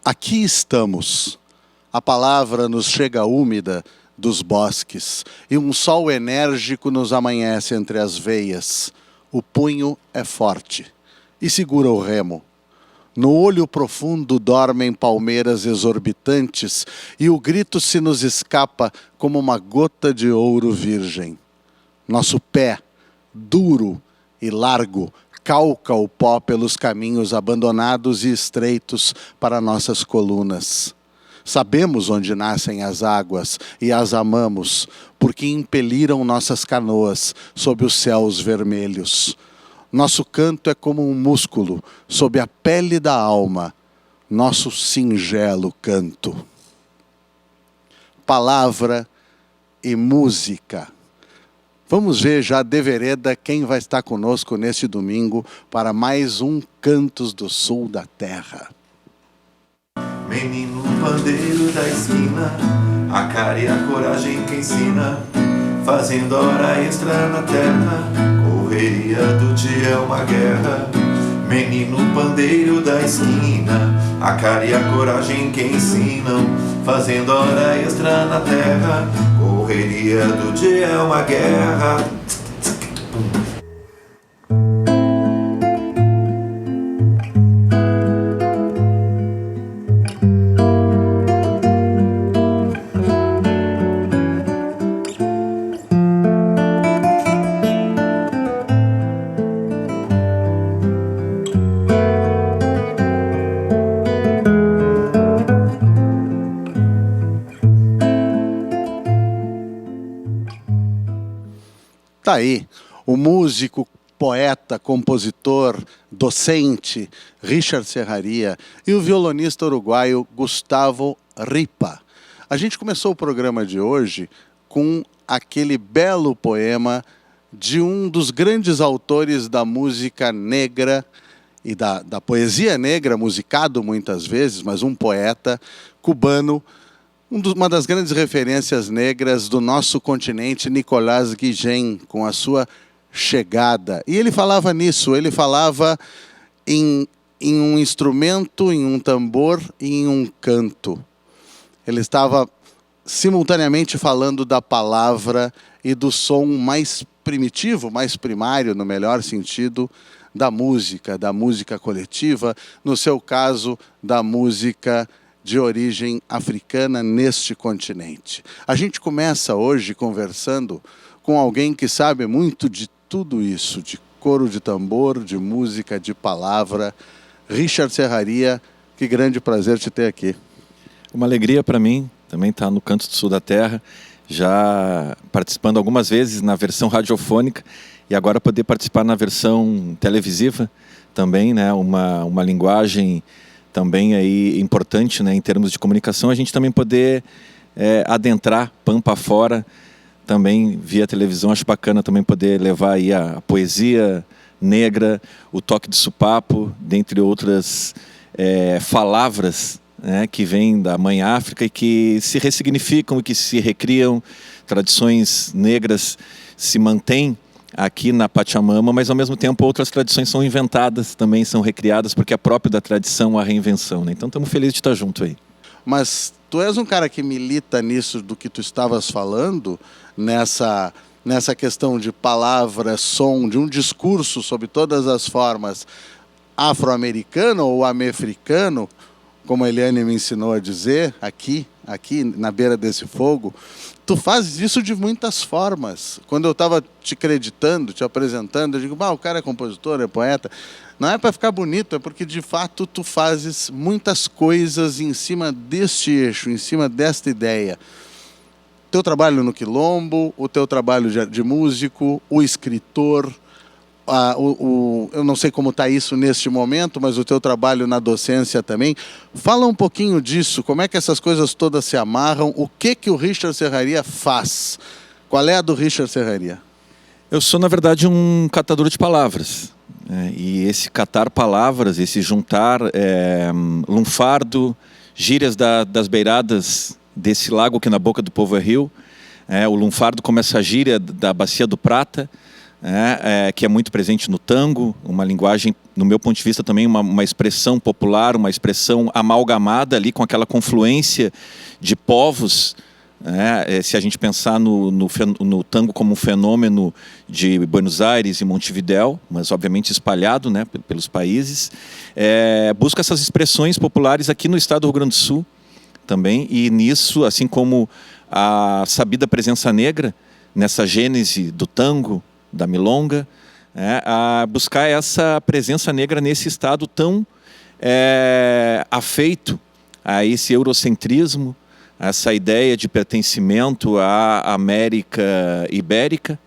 Aqui estamos. A palavra nos chega úmida dos bosques, e um sol enérgico nos amanhece entre as veias. O punho é forte e segura o remo. No olho profundo dormem palmeiras exorbitantes, e o grito se nos escapa como uma gota de ouro virgem. Nosso pé, duro e largo, calca o pó pelos caminhos abandonados e estreitos para nossas colunas. Sabemos onde nascem as águas e as amamos, porque impeliram nossas canoas sob os céus vermelhos. Nosso canto é como um músculo sob a pele da alma, nosso singelo canto. Palavra e música. Vamos ver já de vereda quem vai estar conosco neste domingo para mais um Cantos do Sul da Terra. Menino pandeiro da esquina, a cara e a coragem que ensina, fazendo hora extra na terra, correria do dia é uma guerra. Menino pandeiro da esquina, a cara e a coragem que ensinam, fazendo hora extra na terra, correria do dia é uma guerra. Está aí, o músico, poeta, compositor, docente, Richard Serraria, e o violonista uruguaio Gustavo Ripa. A gente começou o programa de hoje com aquele belo poema de um dos grandes autores da música negra e da poesia negra, musicado muitas vezes, mas um poeta cubano, uma das grandes referências negras do nosso continente, Nicolás Guillén, com a sua Chegada. E ele falava nisso, ele falava em um instrumento, em um tambor e em um canto. Ele estava simultaneamente falando da palavra e do som mais primitivo, mais primário, no melhor sentido, da música coletiva, no seu caso, da música de origem africana neste continente. A gente começa hoje conversando com alguém que sabe muito de tudo isso, de coro de tambor, de música, de palavra. Richard Serraria, que grande prazer te ter aqui. Uma alegria para mim, também estar no Canto do Sul da Terra, já participando algumas vezes na versão radiofônica e agora poder participar na versão televisiva também, né? Uma linguagem também aí importante, né, em termos de comunicação, a gente também poder adentrar pampa fora, também via televisão. Acho bacana também poder levar aí a poesia negra, o toque de sopapo, dentre outras palavras, né, que vêm da Mãe África e que se ressignificam e que se recriam. Tradições negras se mantêm aqui na Pachamama, mas ao mesmo tempo outras tradições são inventadas, também são recriadas, porque é próprio da tradição a reinvenção, né? Então estamos felizes de estar junto aí. Mas tu és um cara que milita nisso do que tu estavas falando, nessa questão de palavra, som, de um discurso sob todas as formas, afro-americano ou amefricano, como a Eliane me ensinou a dizer, aqui na beira desse fogo. Tu fazes isso de muitas formas. Quando eu estava te creditando, te apresentando, eu digo, o cara é compositor, é poeta. Não é para ficar bonito, é porque de fato tu fazes muitas coisas em cima deste eixo, em cima desta ideia. Teu trabalho no Quilombo, o teu trabalho de músico, o escritor, eu não sei como está isso neste momento, mas o teu trabalho na docência também. Fala um pouquinho disso, como é que essas coisas todas se amarram, o que o Richard Serraria faz? Qual é a do Richard Serraria? Eu sou, na verdade, um catador de palavras. E esse catar palavras, esse juntar lunfardo, gírias das beiradas desse lago que na boca do povo é rio. O lunfardo como essa gíria da Bacia do Prata, que é muito presente no tango, uma linguagem, no meu ponto de vista também, uma expressão popular, uma expressão amalgamada ali com aquela confluência de povos. Se a gente pensar no tango como um fenômeno de Buenos Aires e Montevidéu, mas obviamente espalhado, né, pelos países, busca essas expressões populares aqui no estado do Rio Grande do Sul também, e nisso, assim como a sabida presença negra, nessa gênese do tango, da milonga, a buscar essa presença negra nesse estado tão afeito a esse eurocentrismo, essa ideia de pertencimento à América Ibérica,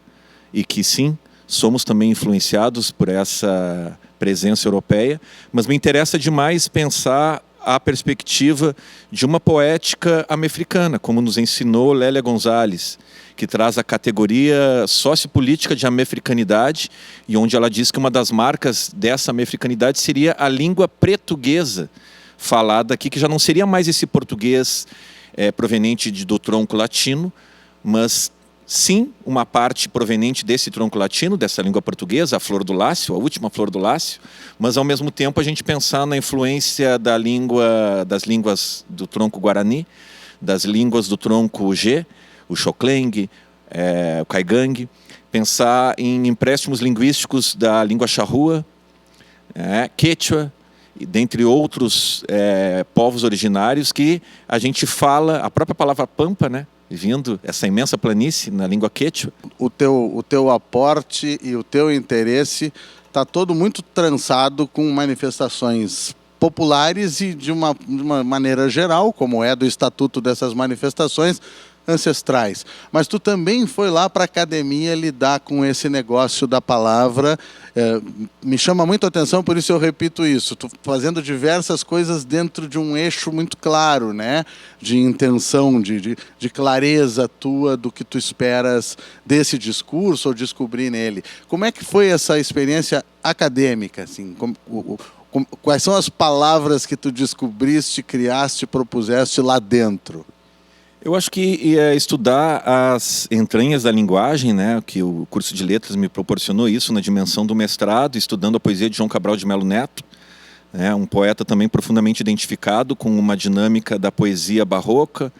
e que sim, somos também influenciados por essa presença europeia, mas me interessa demais pensar a perspectiva de uma poética americana, como nos ensinou Lélia Gonzalez, que traz a categoria sociopolítica de americanidade, e onde ela diz que uma das marcas dessa americanidade seria a língua portuguesa falada aqui, que já não seria mais esse português proveniente do tronco latino, mas sim uma parte proveniente desse tronco latino, dessa língua portuguesa, a flor do lácio, a última flor do lácio, mas ao mesmo tempo a gente pensar na influência das línguas do tronco guarani, das línguas do tronco G, o Xocleng, o Caigangue, pensar em empréstimos linguísticos da língua charrua, Quechua, dentre outros povos originários que a gente fala, a própria palavra pampa, né, vindo essa imensa planície na língua quechua. O teu aporte e o teu interesse está todo muito trançado com manifestações populares e de uma maneira geral, como é do estatuto dessas manifestações, ancestrais. Mas tu também foi lá para a academia lidar com esse negócio da palavra. Me chama muito a atenção, por isso eu repito isso. Tu fazendo diversas coisas dentro de um eixo muito claro, né? De intenção, de clareza tua do que tu esperas desse discurso ou descobrir nele. Como é que foi essa experiência acadêmica? Assim, quais são as palavras que tu descobriste, criaste, propuseste lá dentro? Eu acho que estudar as entranhas da linguagem, né, que o curso de letras me proporcionou isso na dimensão do mestrado, estudando a poesia de João Cabral de Melo Neto, um poeta também profundamente identificado com uma dinâmica da poesia barroca,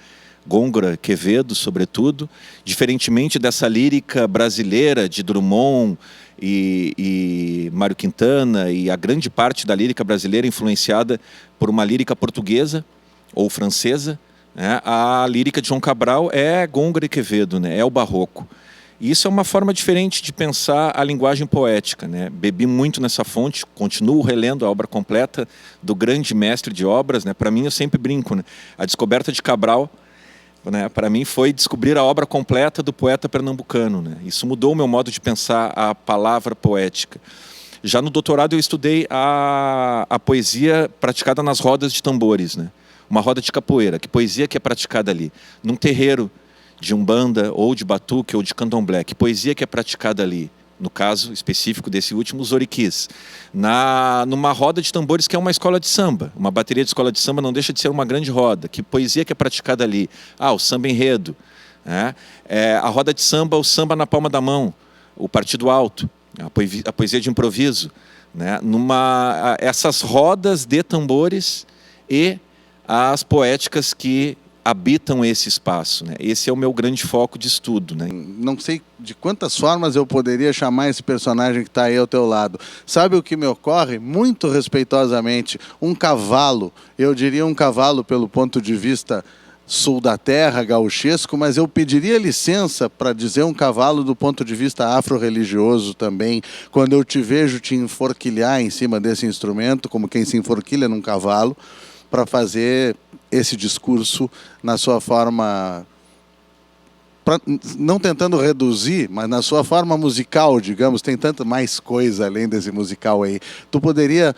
Gôngora, Quevedo, sobretudo, diferentemente dessa lírica brasileira de Drummond e Mário Quintana, e a grande parte da lírica brasileira influenciada por uma lírica portuguesa ou francesa. A lírica de João Cabral é Gôngora e Quevedo, né? É o barroco. E isso é uma forma diferente de pensar a linguagem poética, né? Bebi muito nessa fonte, continuo relendo a obra completa do grande mestre de obras, né? Para mim, eu sempre brinco, né? A descoberta de Cabral, né, para mim, foi descobrir a obra completa do poeta pernambucano, né? Isso mudou o meu modo de pensar a palavra poética. Já no doutorado eu estudei a poesia praticada nas rodas de tambores, né? Uma roda de capoeira, que poesia que é praticada ali? Num terreiro de umbanda, ou de batuque, ou de candomblé, que poesia que é praticada ali? No caso específico desse último, os oriquis. Numa roda de tambores que é uma escola de samba. Uma bateria de escola de samba não deixa de ser uma grande roda. Que poesia que é praticada ali? O samba enredo. A roda de samba, o samba na palma da mão. O partido alto. A poesia de improviso. Né? Essas rodas de tambores e as poéticas que habitam esse espaço, né? Esse é o meu grande foco de estudo, né? Não sei de quantas formas eu poderia chamar esse personagem que está aí ao teu lado. Sabe o que me ocorre? Muito respeitosamente, um cavalo. Eu diria um cavalo pelo ponto de vista sul da terra, gauchesco, mas eu pediria licença para dizer um cavalo do ponto de vista afro-religioso também, quando eu te vejo te enforquilhar em cima desse instrumento, como quem se enforquilha num cavalo, para fazer esse discurso na sua forma, não tentando reduzir, mas na sua forma musical, digamos, tem tanta mais coisa além desse musical aí. Tu poderia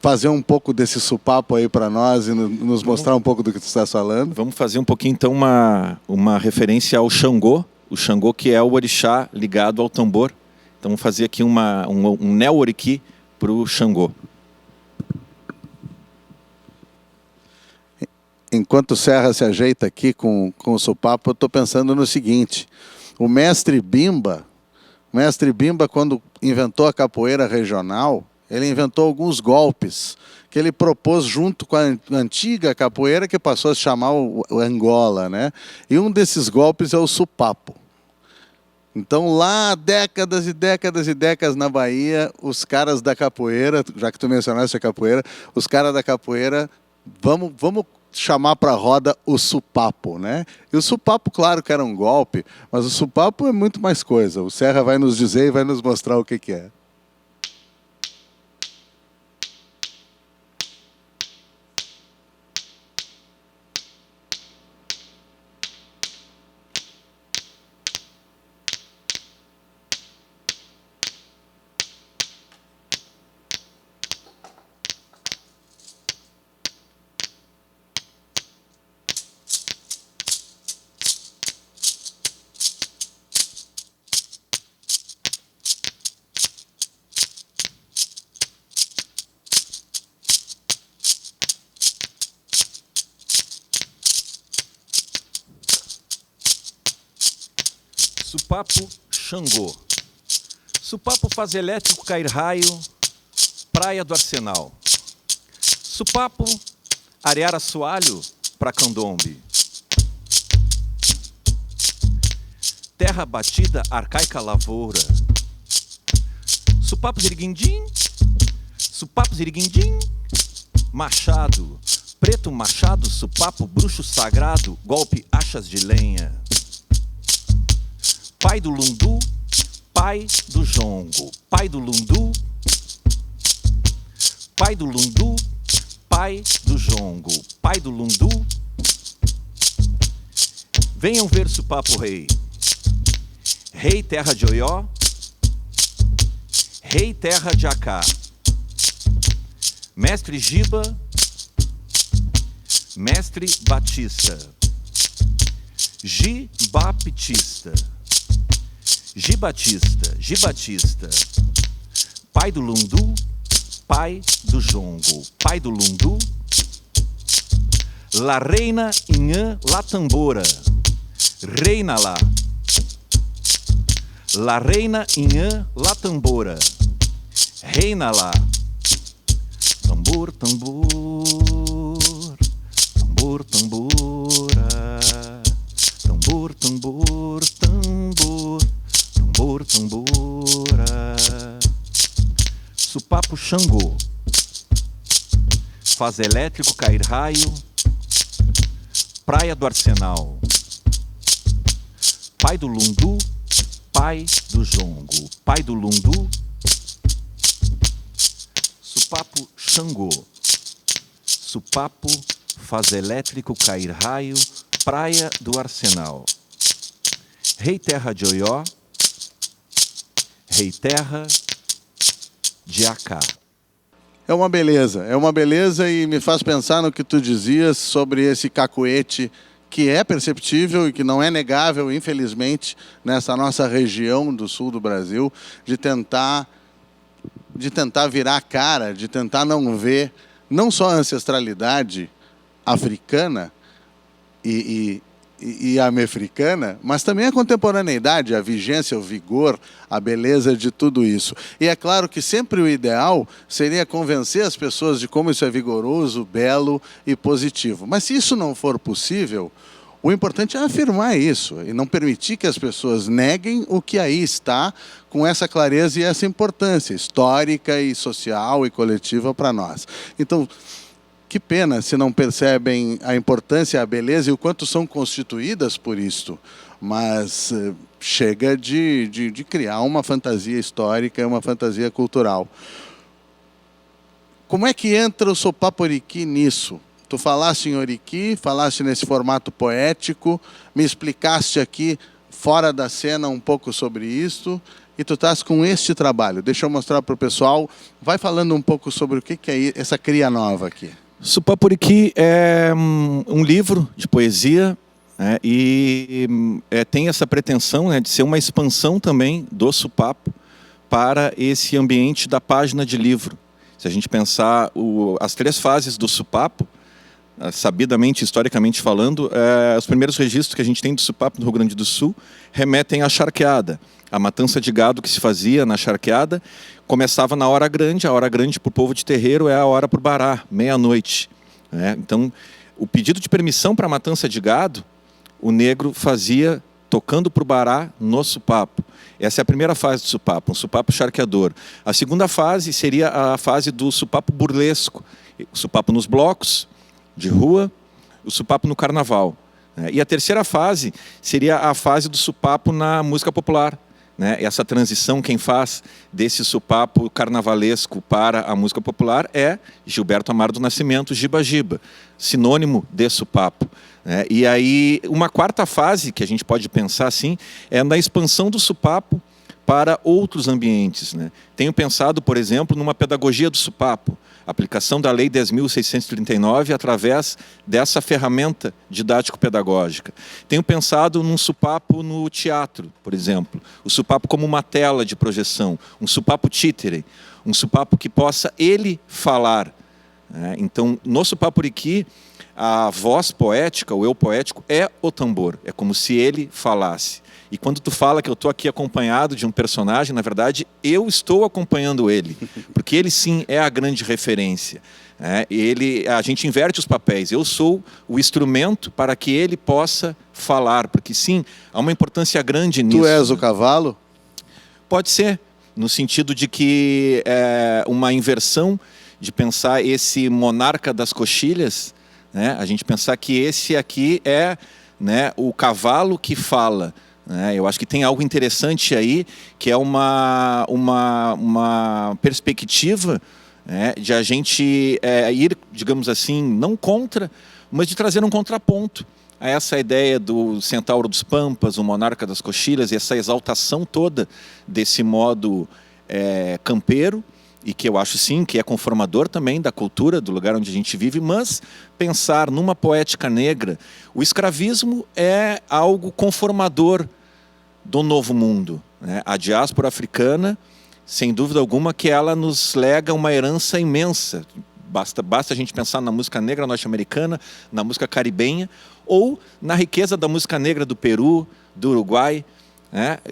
fazer um pouco desse supapo aí para nós e nos mostrar um pouco do que tu estás falando? Vamos fazer um pouquinho, então, uma referência ao Xangô, o Xangô que é o orixá ligado ao tambor. Então, vamos fazer aqui um neo-oriqui para o Xangô. Enquanto o Serra se ajeita aqui com o sopapo, eu estou pensando no seguinte: o mestre Bimba, O mestre Bimba, quando inventou a capoeira regional, ele inventou alguns golpes que ele propôs junto com a antiga capoeira, que passou a se chamar o Angola, né? E um desses golpes é o supapo. Então, lá, décadas e décadas e décadas na Bahia, os caras da capoeira, já que tu mencionaste a capoeira, os caras da capoeira, vamos chamar para a roda o supapo, né? E o supapo, claro que era um golpe, mas o supapo é muito mais coisa. O Serra vai nos dizer e vai nos mostrar o que é. Supapo Xangô. Supapo faz elétrico cair raio, praia do Arsenal. Supapo arear assoalho pra candombe. Terra batida, arcaica lavoura. Supapo ziriguindim, supapo ziriguindim. Machado, preto machado, supapo bruxo sagrado, golpe achas de lenha. Pai do lundu, pai do jongo, pai do lundu, pai do lundu, pai do jongo, pai do lundu. Venham ver Supapo Rei, rei terra de Oió, rei terra de Acá, mestre Giba, mestre Batista, Gibaptista. Gibatista, Gibatista, pai do lundu, pai do jongo, pai do lundu. La reina inhã la tambora, reina lá. La reina inhã la tambora, reina lá. Tambor, tambor, tambor, tambora, tambor, tambor, tambor. Tambor, tambora. Supapo Xangô faz elétrico cair raio, praia do Arsenal. Pai do lundu, pai do jongo, pai do lundu. Supapo Xangô. Supapo faz elétrico cair raio, praia do Arsenal. Rei terra de Oió, rei terra de Acá. É uma beleza e me faz pensar no que tu dizias sobre esse cacuete que é perceptível e que não é negável, infelizmente, nessa nossa região do sul do Brasil, de tentar virar a cara, de tentar não ver não só a ancestralidade africana e amefricana, mas também a contemporaneidade, a vigência, o vigor, a beleza de tudo isso. E é claro que sempre o ideal seria convencer as pessoas de como isso é vigoroso, belo e positivo. Mas se isso não for possível, o importante é afirmar isso e não permitir que as pessoas neguem o que aí está com essa clareza e essa importância histórica e social e coletiva para nós. Então, que pena se não percebem a importância, a beleza e o quanto são constituídas por isto. Mas chega de criar uma fantasia histórica e uma fantasia cultural. Como é que entra o Sopapo-Oriqui nisso? Tu falaste em Oriqui, falaste nesse formato poético, me explicaste aqui, fora da cena, um pouco sobre isso, e tu estás com este trabalho. Deixa eu mostrar para o pessoal. Vai falando um pouco sobre o que é essa cria nova aqui. Supapo-Oriqui é um livro de poesia, né, e tem essa pretensão, né, de ser uma expansão também do Supapo para esse ambiente da página de livro. Se a gente pensar as 3 fases do Supapo, sabidamente, historicamente falando, os primeiros registros que a gente tem do supapo no Rio Grande do Sul remetem à charqueada. A matança de gado que se fazia na charqueada começava na hora grande. A hora grande para o povo de terreiro é a hora para o bará, meia-noite. Então, o pedido de permissão para a matança de gado, o negro fazia tocando para o bará no supapo. Essa é a primeira fase do supapo, um supapo charqueador. A segunda fase seria a fase do supapo burlesco. O supapo nos blocos de rua, o supapo no carnaval. E a terceira fase seria a fase do supapo na música popular. Essa transição, quem faz desse supapo carnavalesco para a música popular é Gilberto Amaro do Nascimento, Giba Giba, sinônimo de supapo. E aí, uma quarta fase, que a gente pode pensar assim, é na expansão do supapo para outros ambientes. Tenho pensado, por exemplo, numa pedagogia do supapo, aplicação da Lei 10.639 através dessa ferramenta didático-pedagógica. Tenho pensado num supapo no teatro, por exemplo, o supapo como uma tela de projeção, um supapo títere, um supapo que possa ele falar. Então, no Supapuriqui, a voz poética, o eu poético, é o tambor, é como se ele falasse. E quando tu fala que eu estou aqui acompanhado de um personagem, na verdade, eu estou acompanhando ele, porque ele sim é a grande referência. A gente inverte os papéis, eu sou o instrumento para que ele possa falar, porque sim, há uma importância grande nisso. Tu és o cavalo? Pode ser, no sentido de que é uma inversão de pensar esse monarca das coxilhas, a gente pensar que esse aqui é o cavalo que fala. Eu acho que tem algo interessante aí, que é uma perspectiva de a gente ir, digamos assim, não contra, mas de trazer um contraponto a essa ideia do centauro dos pampas, o monarca das coxilhas, e essa exaltação toda desse modo campeiro, e que eu acho sim que é conformador também da cultura, do lugar onde a gente vive, mas pensar numa poética negra, o escravismo é algo conformador do novo mundo. A diáspora africana, sem dúvida alguma, que ela nos lega uma herança imensa. Basta a gente pensar na música negra norte-americana, na música caribenha, ou na riqueza da música negra do Peru, do Uruguai,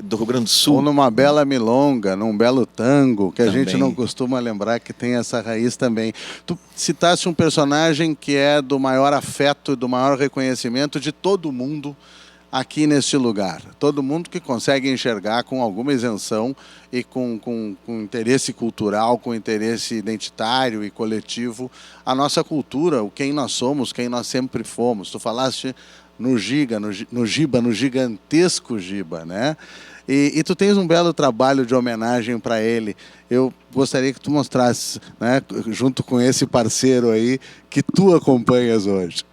do Rio Grande do Sul. Ou numa bela milonga, num belo tango, que também. A gente não costuma lembrar que tem essa raiz também. Tu citaste um personagem que é do maior afeto e do maior reconhecimento de todo mundo aqui neste lugar. Todo mundo que consegue enxergar com alguma isenção e com interesse cultural, com interesse identitário e coletivo, a nossa cultura, o quem nós somos, quem nós sempre fomos. Tu falaste no Giba, no gigantesco Giba, E tu tens um belo trabalho de homenagem para ele. Eu gostaria que tu mostrasse, junto com esse parceiro aí, que tu acompanhas hoje.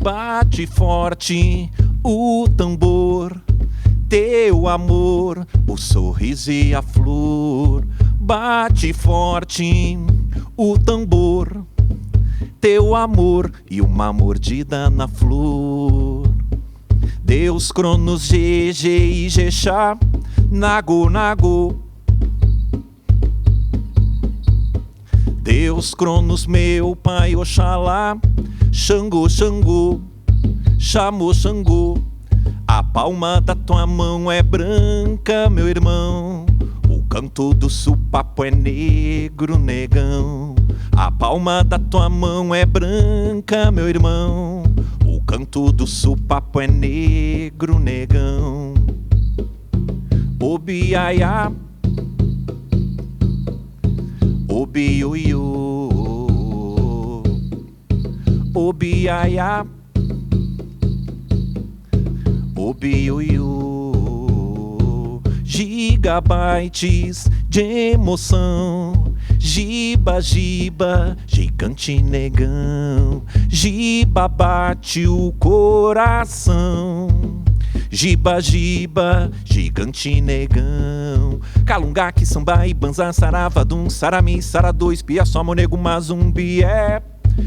Bate forte o tambor, teu amor, o sorriso e a flor. Bate forte o tambor, teu amor e uma mordida na flor. Deus, Cronos, GG e Jexá, Nago, Nago. Deus, Cronos, meu pai, Oxalá, Xangô, Xangô, chamou Xangô. A palma da tua mão é branca, meu irmão. O canto do supapo é negro, negão. A palma da tua mão é branca, meu irmão. O canto do supapo é negro, negão. Obiaiá, obiuiô, obiaiá, obiuiô. Gigabytes de emoção, giba, giba, gigante negão. Giba bate o coração, giba, giba, gigante negão. Calungaque, sambai, banza, saravadum, sarami, saradô, espia, só monego, mazumbi é.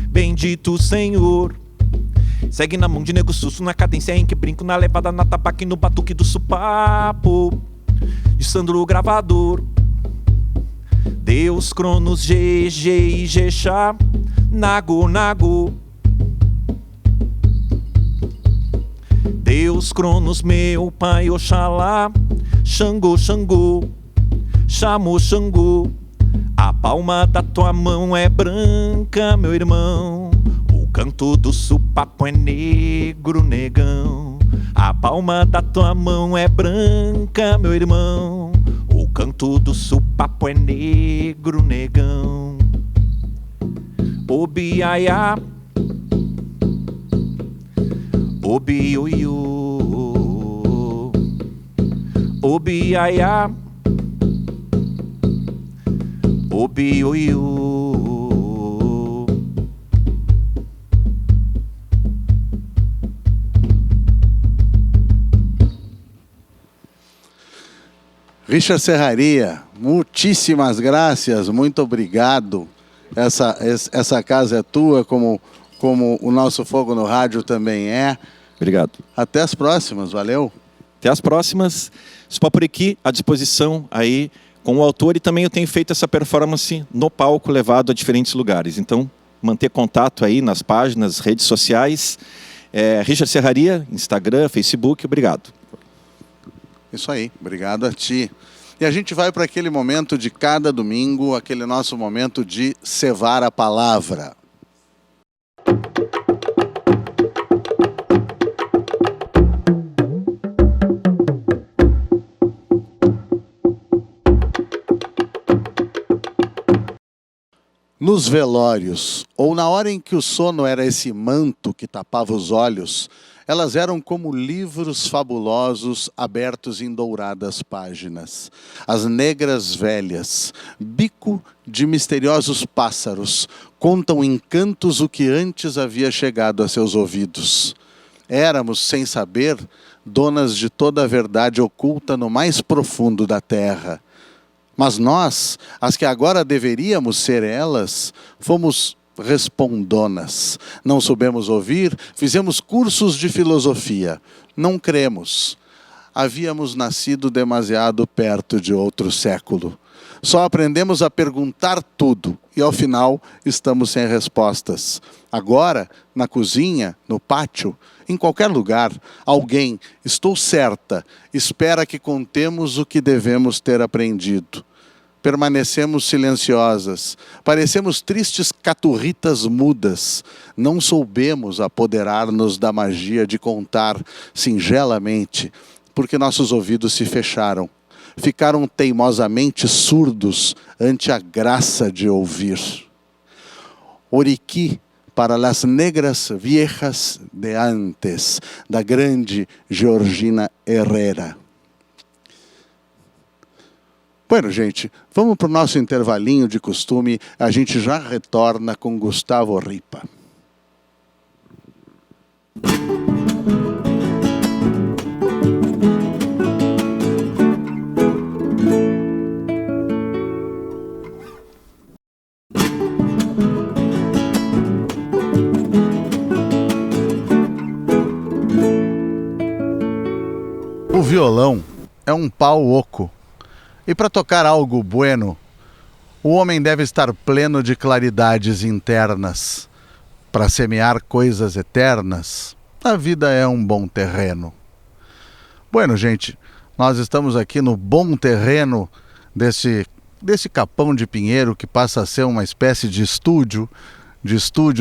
Bendito Senhor. Segue na mão de nego susto, na cadência em que brinco, na levada, na tabaque, no batuque do supapo. de Sandro Gravador. Deus, Cronos, GG e Jexá, Nago, Nago. Deus, Cronos, meu pai, Oxalá, Xangô, Xangô, chamou Xangô. A palma da tua mão é branca, meu irmão. O canto do supapo é negro, negão. A palma da tua mão é branca, meu irmão. O canto do supapo é negro, negão. Obiaiá, obi-ioiô, obiaiá, obi-ioiô. Richard Serraria, muitíssimas graças, muito obrigado. Essa casa é tua, como o nosso Fogo no Rádio também é. Obrigado. Até as próximas, valeu. Até as próximas. Só por aqui, à disposição aí com o autor, e também eu tenho feito essa performance no palco, levado a diferentes lugares. Então, manter contato aí nas páginas, redes sociais. Richard Serraria, Instagram, Facebook, obrigado. Isso aí, obrigado a ti. E a gente vai para aquele momento de cada domingo, aquele nosso momento de cevar a palavra. Nos velórios, ou na hora em que o sono era esse manto que tapava os olhos, elas eram como livros fabulosos abertos em douradas páginas. As negras velhas, bico de misteriosos pássaros, contam em cantos o que antes havia chegado a seus ouvidos. Éramos, sem saber, donas de toda a verdade oculta no mais profundo da terra. Mas nós, as que agora deveríamos ser elas, fomos respondonas. Não soubemos ouvir, fizemos cursos de filosofia. Não cremos. Havíamos nascido demasiado perto de outro século. Só aprendemos a perguntar tudo e, ao final, estamos sem respostas. Agora, na cozinha, no pátio, em qualquer lugar, alguém, estou certa, espera que contemos o que devemos ter aprendido. Permanecemos silenciosas, parecemos tristes caturritas mudas. Não soubemos apoderar-nos da magia de contar singelamente, porque nossos ouvidos se fecharam. Ficaram teimosamente surdos ante a graça de ouvir. Oriqui para las negras viejas de antes, da grande Georgina Herrera. Bueno, gente, vamos para o nosso intervalinho de costume. A gente já retorna com Gustavo Ripa. O violão é um pau oco. E para tocar algo bueno, o homem deve estar pleno de claridades internas. Para semear coisas eternas, a vida é um bom terreno. Bueno, gente, nós estamos aqui no bom terreno desse Capão de Pinheiro, que passa a ser uma espécie de estúdio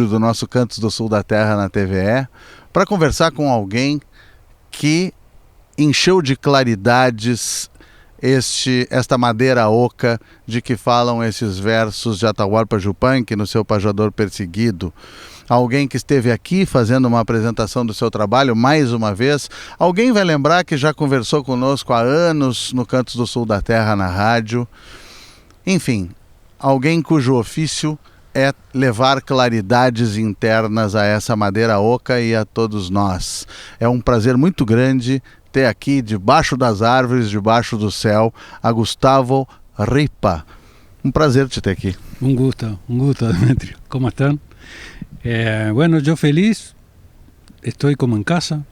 do nosso Cantos do Sul da Terra na TVE, para conversar com alguém que encheu de claridades esta madeira oca de que falam esses versos de Atahualpa Yupanqui no seu Pajador Perseguido. Alguém que esteve aqui fazendo uma apresentação do seu trabalho mais uma vez. Alguém vai lembrar que já conversou conosco há anos no Cantos do Sul da Terra na rádio. Enfim, alguém cujo ofício é levar claridades internas a essa madeira oca e a todos nós. É um prazer muito grande ter aqui, debaixo das árvores, debaixo do céu, a Gustavo Ripa. Um prazer te ter aqui. Un gusto, Demetrio. ¿Cómo están? Bueno, yo feliz, estoy como en casa,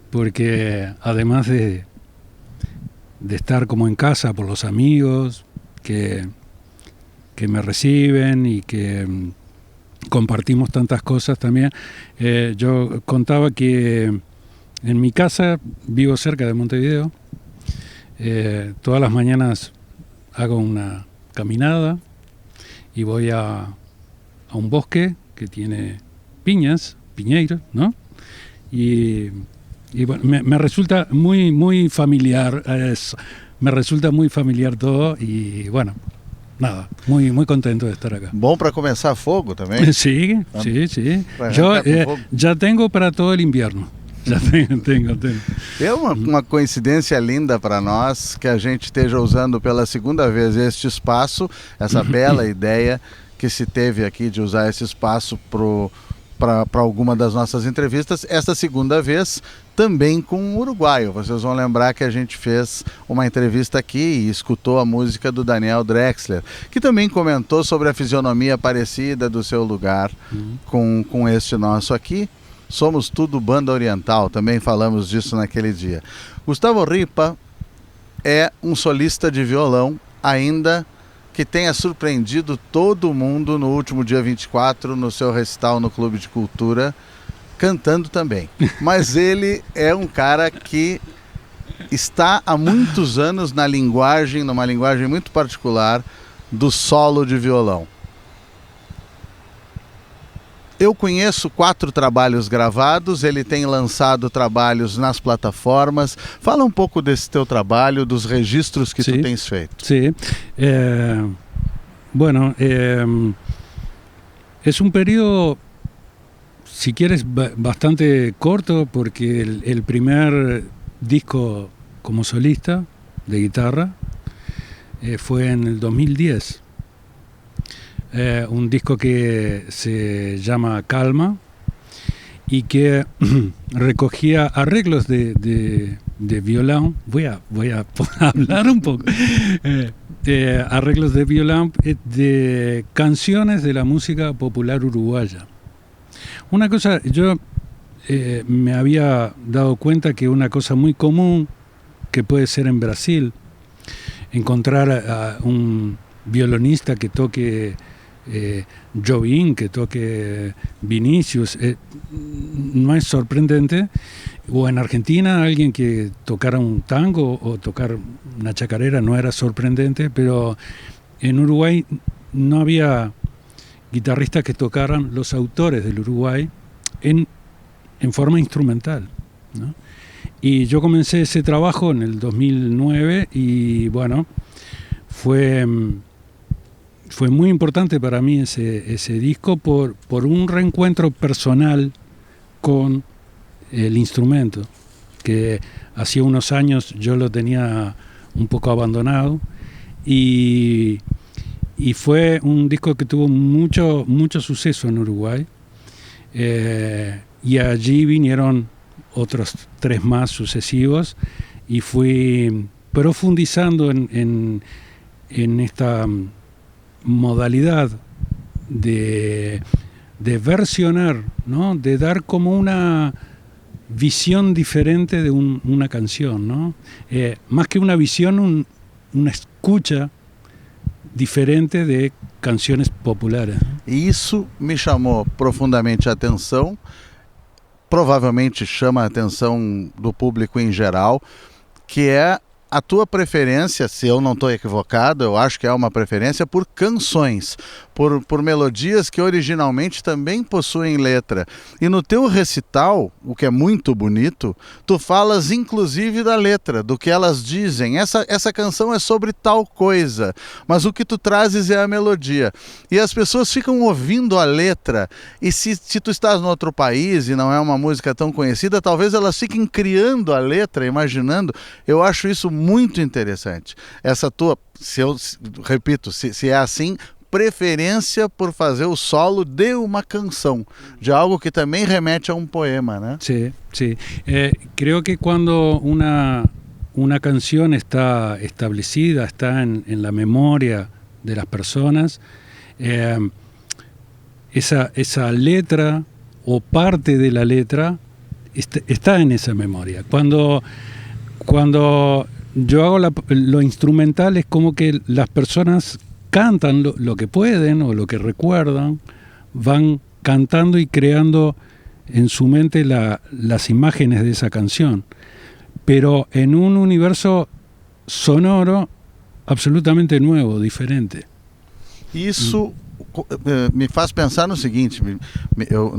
porque además de estar como en casa por los amigos que me reciben y que compartimos tantas cosas también. Yo contaba que en mi casa vivo cerca de Montevideo. Todas las mañanas hago una caminada y voy a un bosque que tiene piñeiros, ¿no? Y bueno, me resulta muy familiar me resulta muy familiar todo y bueno, nada, muy contento de estar acá. Bom para começar fogo também? Sí. Para Yo arrancar com fogo. ya tengo para todo el invierno. Já tenho. É uma coincidência linda para nós que a gente esteja usando pela segunda vez este espaço, essa bela ideia que se teve aqui de usar esse espaço para alguma das nossas entrevistas, esta segunda vez também com um uruguaio. Vocês vão lembrar que a gente fez uma entrevista aqui e escutou a música do Daniel Drexler, que também comentou sobre a fisionomia parecida do seu lugar com este nosso aqui. Somos tudo banda oriental, também falamos disso naquele dia. Gustavo Ripa é um solista de violão, ainda que tenha surpreendido todo mundo no último dia 24 no seu recital no Clube de Cultura, cantando também. Mas ele é um cara que está há muitos anos numa linguagem muito particular do solo de violão. Eu conheço 4 trabalhos gravados, ele tem lançado trabalhos nas plataformas. Fala um pouco desse teu trabalho, dos registros que tu tens feito. Sí, bueno, es un periodo, si quieres, bastante corto, porque el primer disco como solista de guitarra fue en el 2010. Un disco que se llama Calma y que recogía arreglos de violón. Voy a hablar un poco. Arreglos de violón de canciones de la música popular uruguaya. Una cosa, yo me había dado cuenta que una cosa muy común que puede ser en Brasil, encontrar a un violonista que toque Jobim, que toque Vinicius, no es sorprendente, o en Argentina alguien que tocara un tango o tocar una chacarera no era sorprendente, pero en Uruguay no había guitarristas que tocaran los autores del Uruguay en forma instrumental, ¿no? Y yo comencé ese trabajo en el 2009 y bueno, fue muy importante para mí ese disco por un reencuentro personal con el instrumento, que hacía unos años yo lo tenía un poco abandonado y fue un disco que tuvo mucho suceso en Uruguay, y allí vinieron otros 3 más sucesivos y fui profundizando en esta modalidad de versionar, ¿no? De dar como una visión diferente de una canción, ¿no? Más que una visión, una escucha diferente de canciones populares. E isso me chamou profundamente a atenção, provavelmente chama a atenção do público em geral, que é a tua preferência, se eu não estou equivocado, eu acho que é uma preferência por canções, por melodias que originalmente também possuem letra. E no teu recital, o que é muito bonito, tu falas inclusive da letra, do que elas dizem. Essa canção é sobre tal coisa, mas o que tu trazes é a melodia. E as pessoas ficam ouvindo a letra, e se tu estás em outro país e não é uma música tão conhecida, talvez elas fiquem criando a letra, imaginando. Eu acho isso muito interessante. Essa tua, repito, se é assim, preferência por fazer o solo de uma canção, de algo que também remete a um poema, né? Sí. Creo que cuando una canción está establecida, está en la memoria de las personas, esa letra o parte de la letra está en esa memoria. Cuando yo hago lo instrumental, es como que las personas cantan lo que pueden o lo que recuerdan, van cantando y creando en su mente las imágenes de esa canción, pero en un universo sonoro absolutamente nuevo, diferente. Isso me faz pensar no seguinte, eu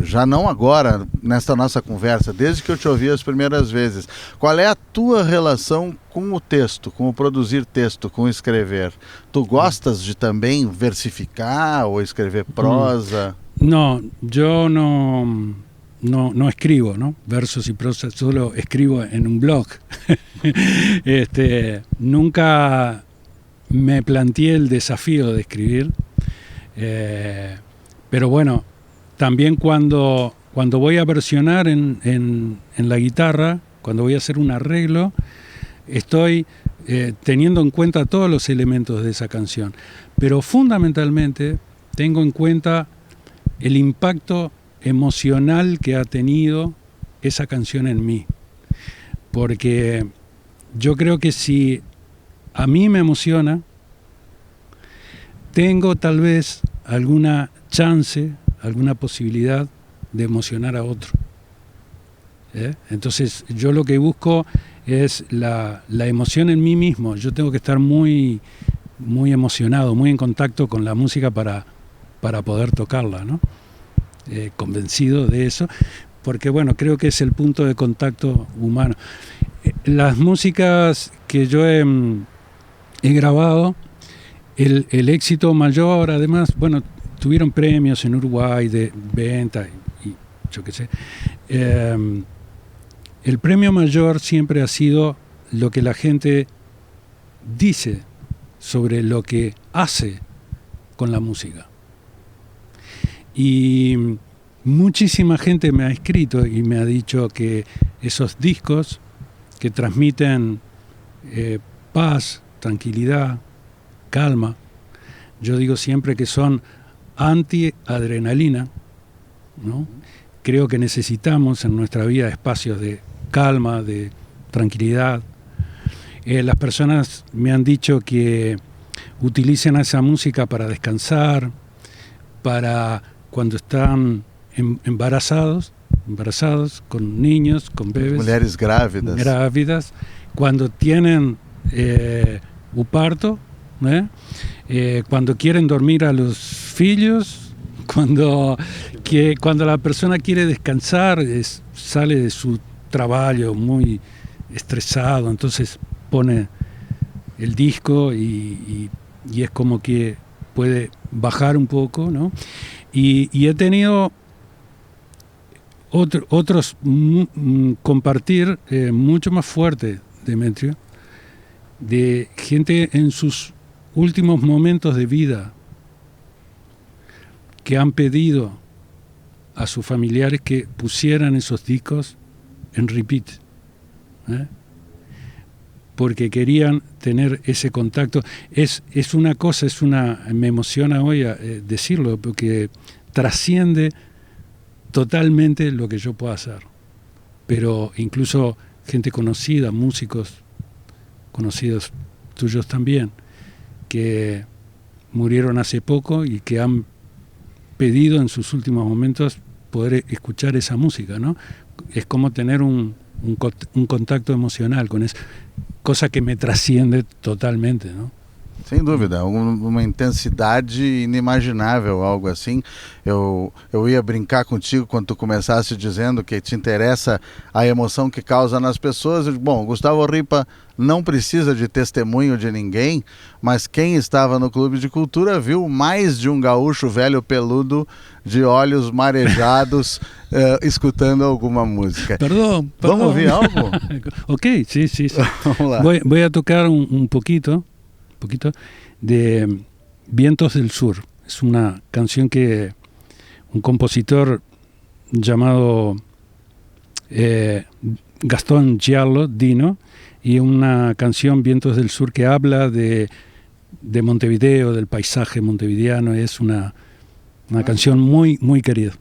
já não agora, nesta nossa conversa, desde que eu te ouvi as primeiras vezes, qual é a tua relação com o texto, com o produzir texto, com escrever? Tu gostas de também versificar ou escrever prosa? No, yo no escribo, ¿no? Versos y prosa, solo escribo en un blog. Nunca me planteé el desafío de escribir, pero bueno, también cuando voy a versionar en la guitarra, cuando voy a hacer un arreglo, estoy teniendo en cuenta todos los elementos de esa canción, pero fundamentalmente tengo en cuenta el impacto emocional que ha tenido esa canción en mí, porque yo creo que si a mí me emociona, tengo tal vez alguna chance, alguna posibilidad de emocionar a otro. Entonces yo lo que busco es la emoción en mí mismo. Yo tengo que estar muy, muy emocionado, muy en contacto con la música para poder tocarla, ¿no? Convencido de eso, porque bueno, creo que es el punto de contacto humano. Las músicas que yo he grabado, el éxito mayor, además, bueno, tuvieron premios en Uruguay de venta y yo qué sé. El premio mayor siempre ha sido lo que la gente dice sobre lo que hace con la música. Y muchísima gente me ha escrito y me ha dicho que esos discos que transmiten paz, tranquilidad, calma, yo digo siempre que son anti-adrenalina, ¿no? Creo que necesitamos en nuestra vida espacios de calma, de tranquilidad. Las personas me han dicho que utilicen esa música para descansar, para cuando están embarazados con niños, con bebés. Mulheres grávidas. Cuando tienen o parto, cuando quieren dormir a los filhos, cuando la persona quiere descansar, sale de su trabajo muy estresado, entonces pone el disco y es como que puede bajar un poco, ¿no? Y he tenido otros compartir mucho más fuerte, Demetrio, de gente en sus últimos momentos de vida que han pedido a sus familiares que pusieran esos discos en repeat, porque querían tener ese contacto. Es una cosa, me emociona hoy decirlo, porque trasciende totalmente lo que yo pueda hacer. Pero incluso gente conocida, músicos conocidos tuyos también, que murieron hace poco y que han pedido en sus últimos momentos poder escuchar esa música, ¿no? Es como tener un contacto emocional con eso, cosa que me trasciende totalmente, ¿no? Sem dúvida, uma intensidade inimaginável, algo assim. Eu ia brincar contigo quando tu começasse dizendo que te interessa a emoção que causa nas pessoas. Bom, Gustavo Ripa não precisa de testemunho de ninguém, mas quem estava no Clube de Cultura viu mais de um gaúcho velho peludo de olhos marejados escutando alguma música. Perdón. Vamos ouvir algo? Ok, sí. Vamos lá. Voy a tocar un poquito de Vientos del Sur. Es una canción que un compositor llamado Gastón Giallo, Dino, y una canción Vientos del Sur que habla de Montevideo, del paisaje montevideano. Es una canción muy, muy querida.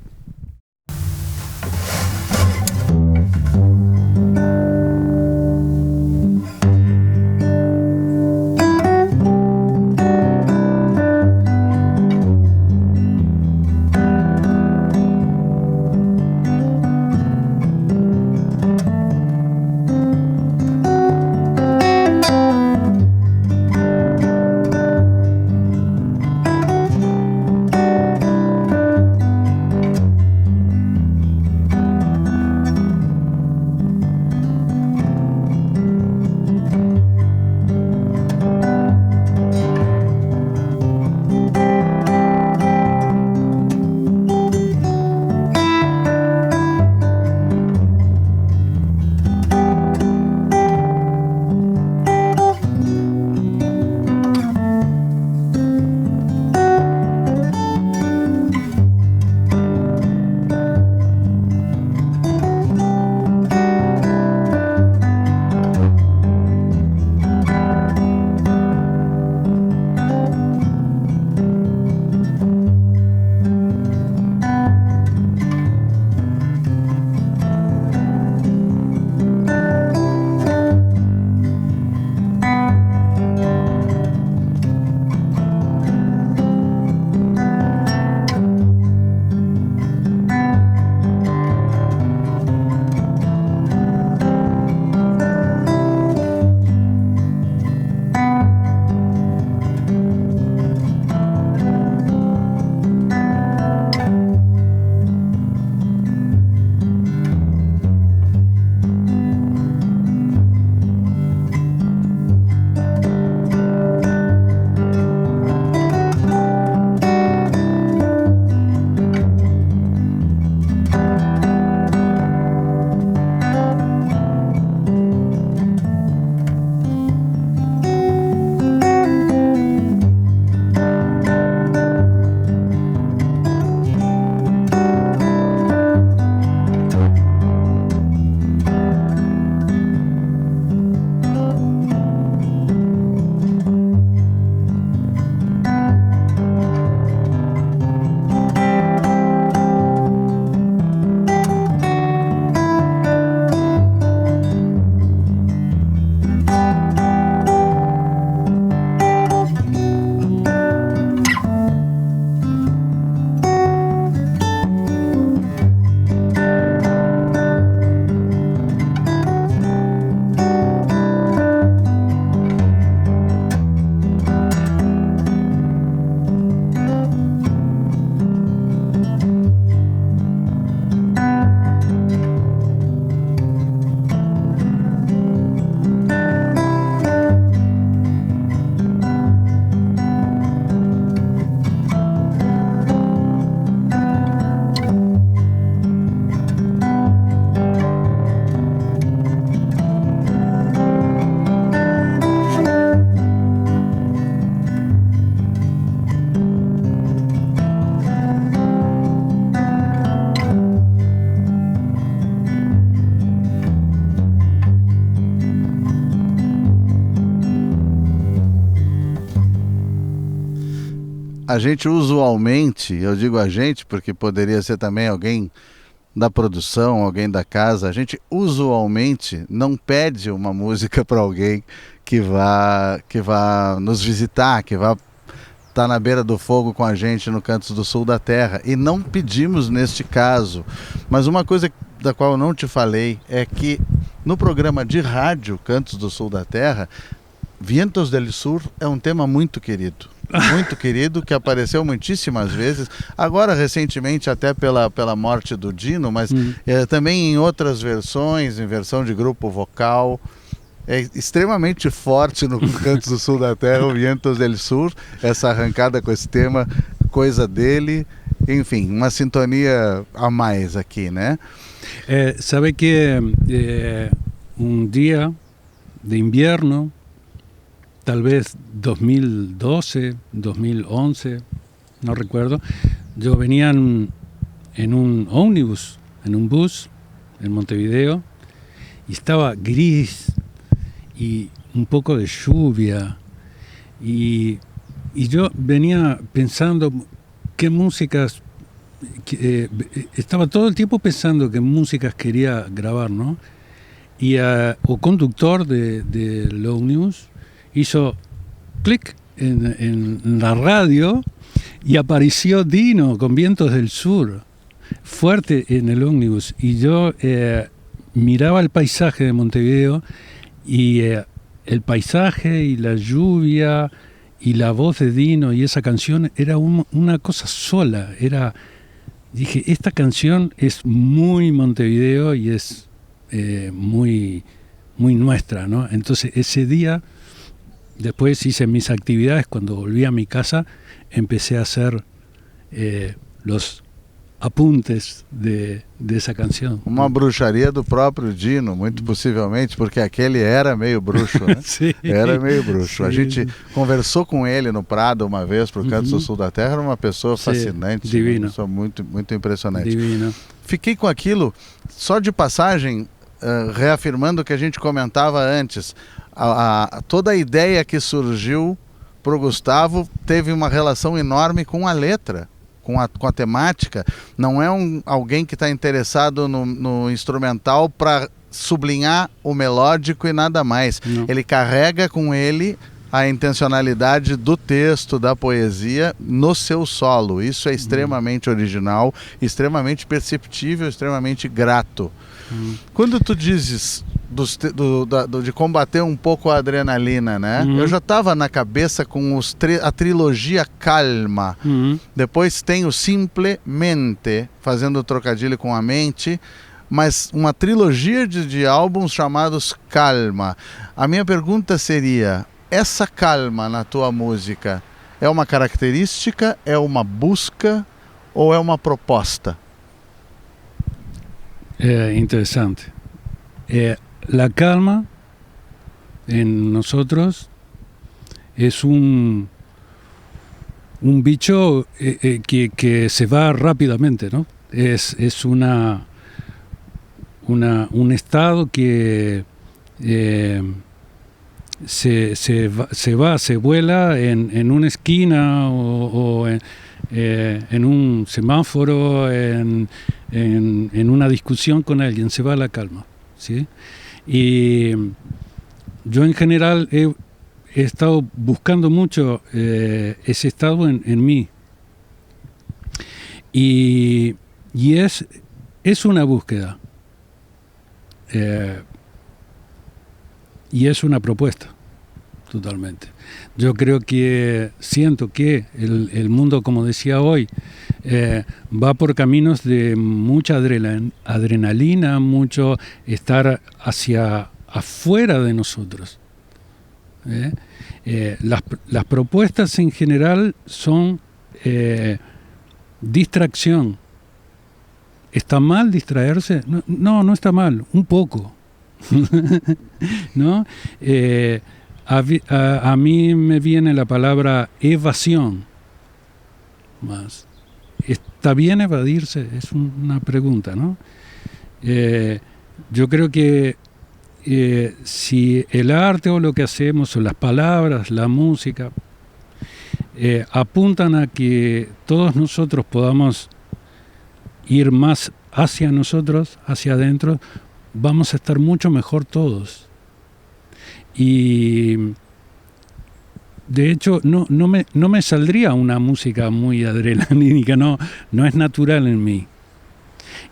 a gente usualmente, eu digo a gente porque poderia ser também alguém da produção, alguém da casa, a gente usualmente não pede uma música para alguém que vá nos visitar, que vá estar na beira do fogo com a gente no Cantos do Sul da Terra. E não pedimos neste caso. Mas uma coisa da qual eu não te falei é que no programa de rádio Cantos do Sul da Terra, Vientos del Sur é um tema muito querido, que apareceu muitíssimas vezes, agora recentemente até pela morte do Dino, mas também em outras versões, em versão de grupo vocal. É extremamente forte no Cantos do Sul da Terra, o Vientos del Sur, essa arrancada com esse tema, coisa dele, enfim, uma sintonia a mais aqui, né? Sabe que un día de invierno, tal vez 2012, 2011, no recuerdo, yo venía en un ómnibus, en un bus en Montevideo, y estaba gris y un poco de lluvia, y yo venía pensando qué músicas, estaba todo el tiempo pensando qué músicas quería grabar, ¿no? Y el conductor del ómnibus hizo clic en la radio y apareció Dino con Vientos del Sur, fuerte en el ómnibus. Y yo miraba el paisaje de Montevideo y el paisaje y la lluvia y la voz de Dino y esa canción era una cosa sola. Dije, esta canción es muy Montevideo y es muy, muy nuestra, ¿no? Entonces ese día, después hice mis actividades, cuando volví a mi casa, empecé a hacer los apuntes de essa canção. Uma bruxaria do próprio Dino, muito possivelmente, porque aquele era meio bruxo, né? Sim. Era meio bruxo. Sim. A gente conversou com ele no Prado uma vez, por Cantos do Sul da Terra, era uma pessoa fascinante, divino. Uma pessoa muito, muito impressionante. Divino. Fiquei com aquilo, só de passagem, reafirmando o que a gente comentava antes. Toda a ideia que surgiu para o Gustavo teve uma relação enorme com a letra, com a temática. Não é alguém que está interessado no instrumental para sublinhar o melódico e nada mais. Não. Ele carrega com ele a intencionalidade do texto, da poesia, no seu solo. Isso é extremamente original, extremamente perceptível, extremamente grato. Quando tu dizes de combater um pouco a adrenalina, né? Eu já estava na cabeça com a trilogia Calma. Depois tem o Simplemente, fazendo o trocadilho com a mente, mas uma trilogia de álbuns chamados Calma. A minha pergunta seria, essa calma na tua música é uma característica, é uma busca ou é uma proposta? Interesante. La calma en nosotros es un bicho que se va rápidamente, ¿no? Es un estado que se vuela en una esquina o en un semáforo, en una discusión con alguien, se va a la calma, ¿sí? Y yo en general he estado buscando mucho ese estado en mí. Y es una búsqueda. Y es una propuesta, totalmente. Yo creo siento que el mundo, como decía hoy, va por caminos de mucha adrenalina, mucho estar hacia afuera de nosotros. Las propuestas en general son distracción. ¿Está mal distraerse? No está mal, un poco. ¿No? A mí me viene la palabra evasión. Más. ¿Está bien evadirse? Es una pregunta, ¿no? Yo creo que si el arte o lo que hacemos, o las palabras, la música, apuntan a que todos nosotros podamos ir más hacia nosotros, hacia adentro, vamos a estar mucho mejor todos. Y de hecho no me saldría una música muy adrenalínica, no es natural en mí.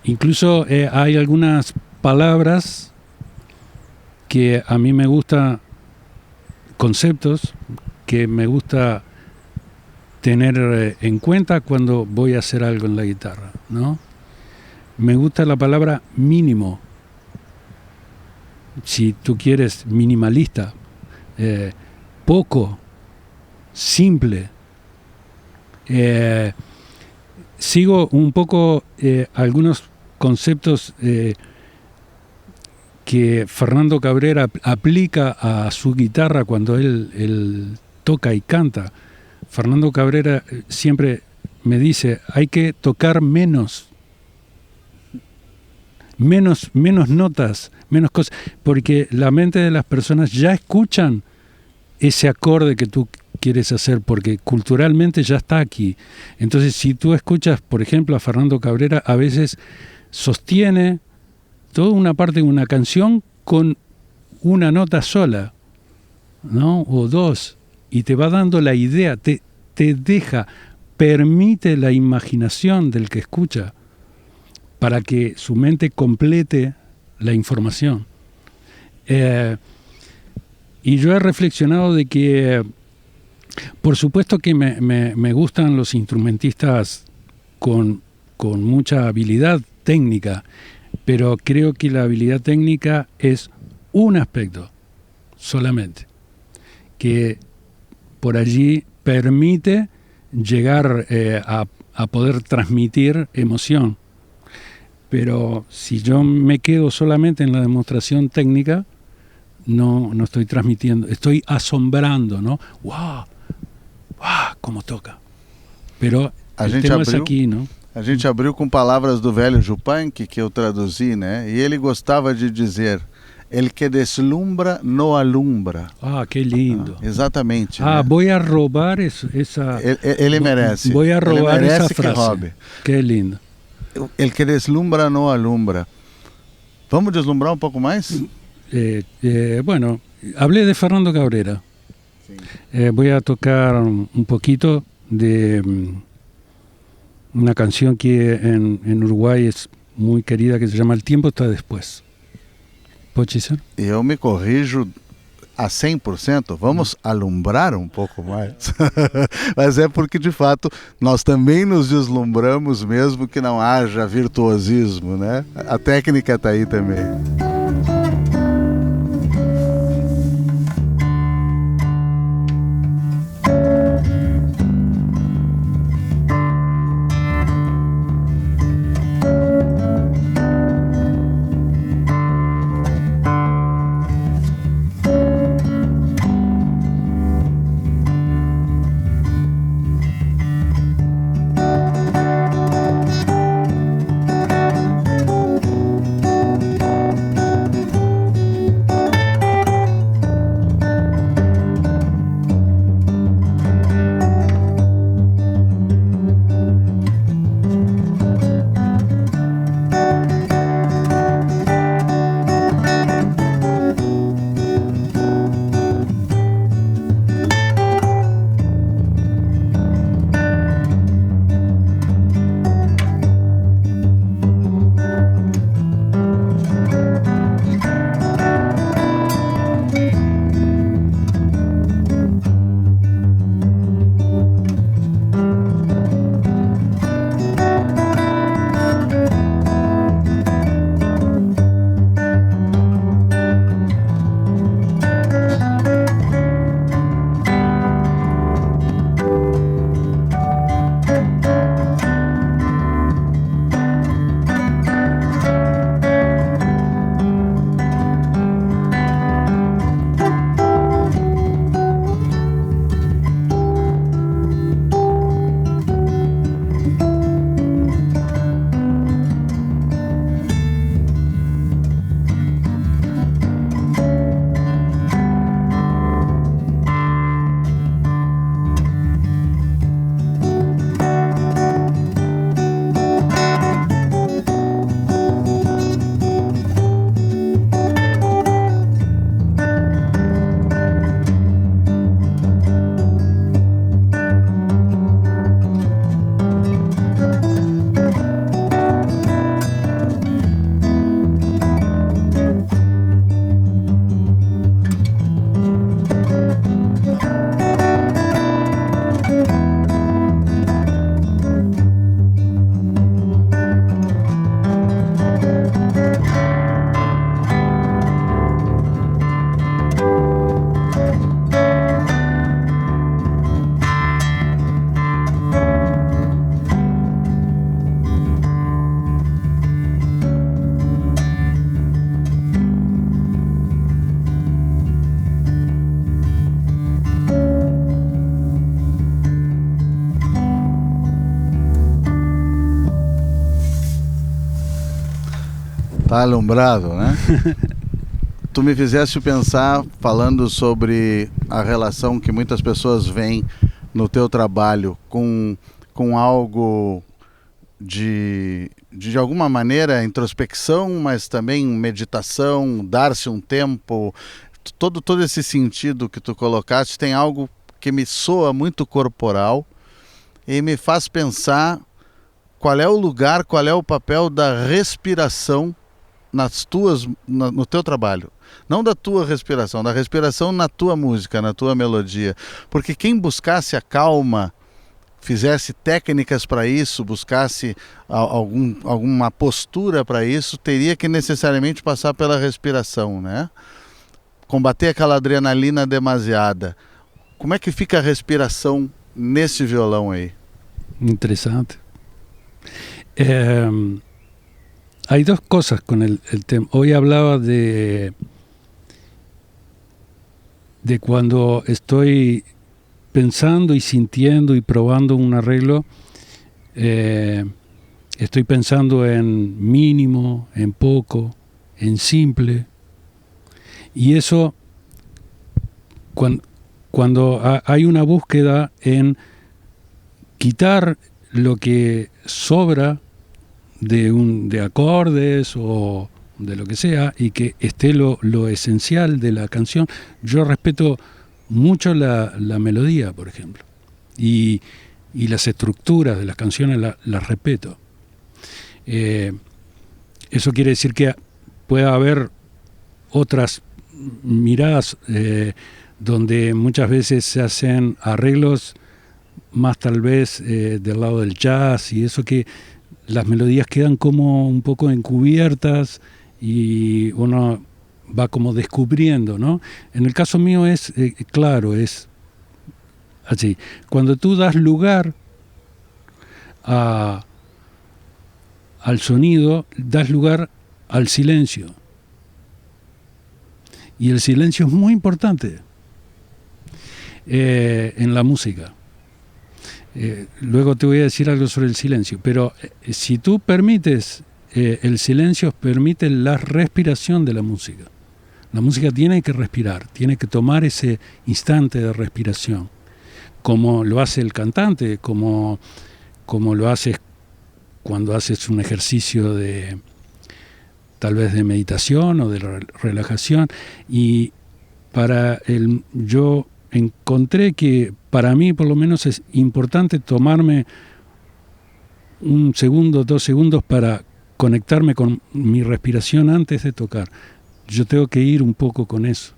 Incluso hay algunas palabras que a mí me gusta, conceptos que me gusta tener en cuenta cuando voy a hacer algo en la guitarra, ¿no? Me gusta la palabra mínimo. Si tú quieres, minimalista, poco, simple. Sigo un poco algunos conceptos que Fernando Cabrera aplica a su guitarra cuando él toca y canta. Fernando Cabrera siempre me dice, hay que tocar menos notas, menos cosas, porque la mente de las personas ya escuchan ese acorde que tú quieres hacer, porque culturalmente ya está aquí. Entonces, si tú escuchas, por ejemplo, a Fernando Cabrera, a veces sostiene toda una parte de una canción con una nota sola, ¿no? O dos, y te va dando la idea, te deja, permite la imaginación del que escucha para que su mente complete la información. Y yo he reflexionado de que, por supuesto que me gustan los instrumentistas con mucha habilidad técnica, pero creo que la habilidad técnica es un aspecto solamente, que por allí permite llegar a poder transmitir emoción. Pero si yo me quedo solamente en la demostración técnica, no estoy transmitiendo, estoy asombrando, ¿no? ¡Wow! ¡Wow! Como toca. Pero el tema es aqui, não? A gente abriu com palavras do velho Yupanqui, que eu traduzi, né? E ele gostava de dizer: el que deslumbra no alumbra. Ah, que lindo. Exatamente. Ah, né? vou roubar essa... Ele merece. Vou roubar ele merece essa frase. Que roube. Que lindo. El que deslumbra no alumbra. Vamos deslumbrar um pouco mais? Bueno, hablé de Fernando Cabrera. Voy a tocar un poquito de una canción que en Uruguay es muy querida, que se llama El tiempo está después. Pode ser? E eu me corrijo a 100%, vamos alumbrar um pouco mais. Mas é porque, de fato, nós também nos deslumbramos mesmo que não haja virtuosismo, né? A técnica está aí também. Tá alumbrado, né? Tu me fizeste pensar, falando sobre a relação que muitas pessoas veem no teu trabalho com algo de alguma maneira introspecção, mas também meditação, dar-se um tempo, todo esse sentido que tu colocaste tem algo que me soa muito corporal e me faz pensar qual é o lugar, qual é o papel da respiração no teu trabalho. Não da tua respiração, da respiração na tua música, na tua melodia. Porque quem buscasse a calma, fizesse técnicas para isso, buscasse alguma postura para isso, teria que necessariamente passar pela respiração, né? Combater aquela adrenalina demasiada. Como é que fica a respiração nesse violão aí? Interesante. Hay dos cosas con el tema. Hoy hablaba de cuando estoy pensando y sintiendo y probando un arreglo, estoy pensando en mínimo, en poco, en simple. Y eso, cuando hay una búsqueda en quitar lo que sobra de acordes o de lo que sea y que esté lo esencial de la canción, yo respeto mucho la melodía, por ejemplo, y las estructuras de las canciones las respeto. Eso quiere decir que puede haber otras miradas donde muchas veces se hacen arreglos más tal vez del lado del jazz y eso, que las melodías quedan como un poco encubiertas y uno va como descubriendo, ¿no? En el caso mío es claro, es así. Cuando tú das lugar al sonido, das lugar al silencio. Y el silencio es muy importante en la música. Luego te voy a decir algo sobre el silencio, pero si tú permites, el silencio permite la respiración de la música. La música tiene que respirar, tiene que tomar ese instante de respiración, como lo hace el cantante, como lo haces cuando haces un ejercicio tal vez de meditación o de relajación. Y yo encontré que para mí por lo menos es importante tomarme 1 segundo, 2 segundos para conectarme con mi respiración antes de tocar. Yo tengo que ir un poco con eso.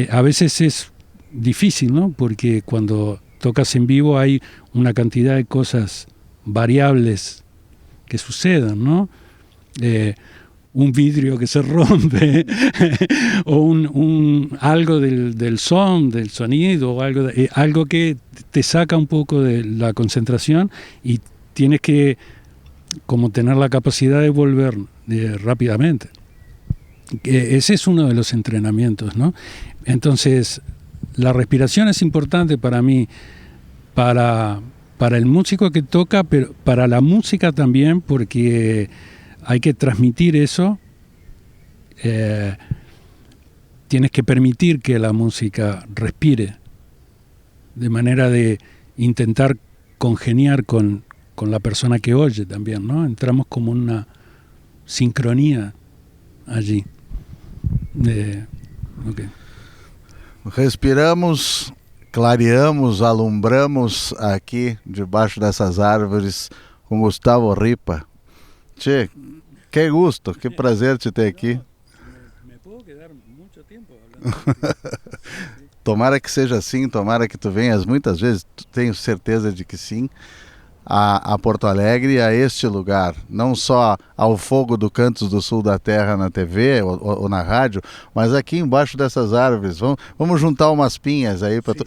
A veces es difícil, ¿no? Porque cuando tocas en vivo hay una cantidad de cosas variables que sucedan, ¿no? Un vidrio que se rompe o algo del sonido o algo que te saca un poco de la concentración y tienes que como tener la capacidad de volver rápidamente. Ese es uno de los entrenamientos, ¿no? Entonces, la respiración es importante para mí, para el músico que toca, pero para la música también, porque hay que transmitir eso. Tienes que permitir que la música respire, de manera de intentar congeniar con la persona que oye también, ¿no? Entramos como una sincronía allí. Okay. Respiramos, clareamos, alumbramos aqui debaixo dessas árvores com Gustavo Ripa. Che, que gusto, que prazer te ter aqui. Me puedo quedar muito tempo hablando. Tomara que seja assim, tomara que tu venhas muitas vezes, tenho certeza de que sim, a Porto Alegre, a este lugar, não só ao fogo do Cantos do Sul da Terra na TV ou na rádio, mas aqui embaixo dessas árvores. Vamos juntar umas pinhas aí para tu.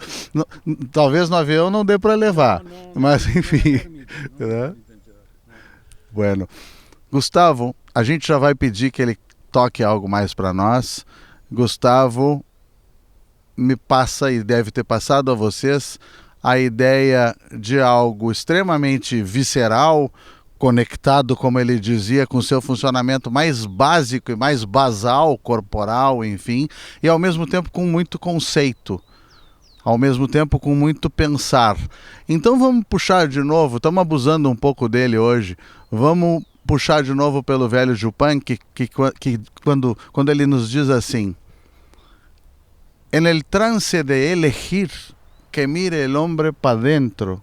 Talvez no avião não dê para levar, mas enfim. Né? Bueno. Gustavo, a gente já vai pedir que ele toque algo mais para nós. Gustavo, me passa e deve ter passado a vocês a ideia de algo extremamente visceral, conectado, como ele dizia, com o seu funcionamento mais básico e mais basal, corporal, enfim, e ao mesmo tempo com muito conceito, ao mesmo tempo com muito pensar. Então vamos puxar de novo, estamos abusando um pouco dele hoje, vamos puxar de novo pelo velho Chopin, que quando ele nos diz assim: en el trance de elegir, que mire el hombre pa dentro,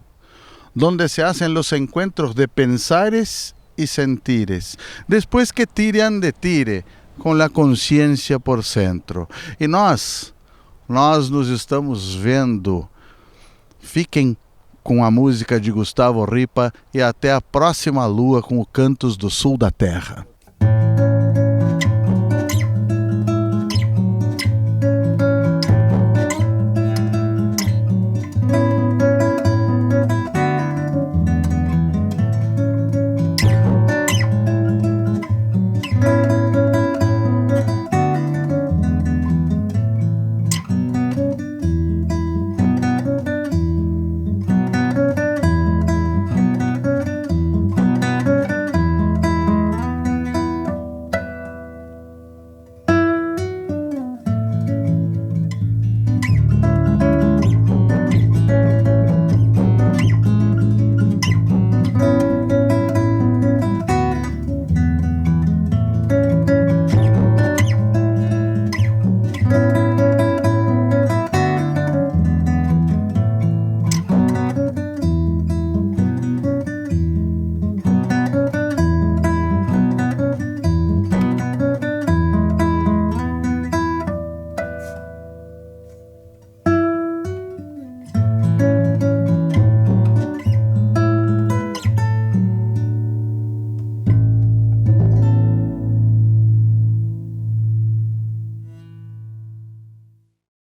donde se hacen los encuentros de pensares y sentires, después que tiran de tire, com la consciência por centro. E nós nos estamos vendo. Fiquem com a música de Gustavo Ripa e até a próxima lua com o Cantos do Sul da Terra.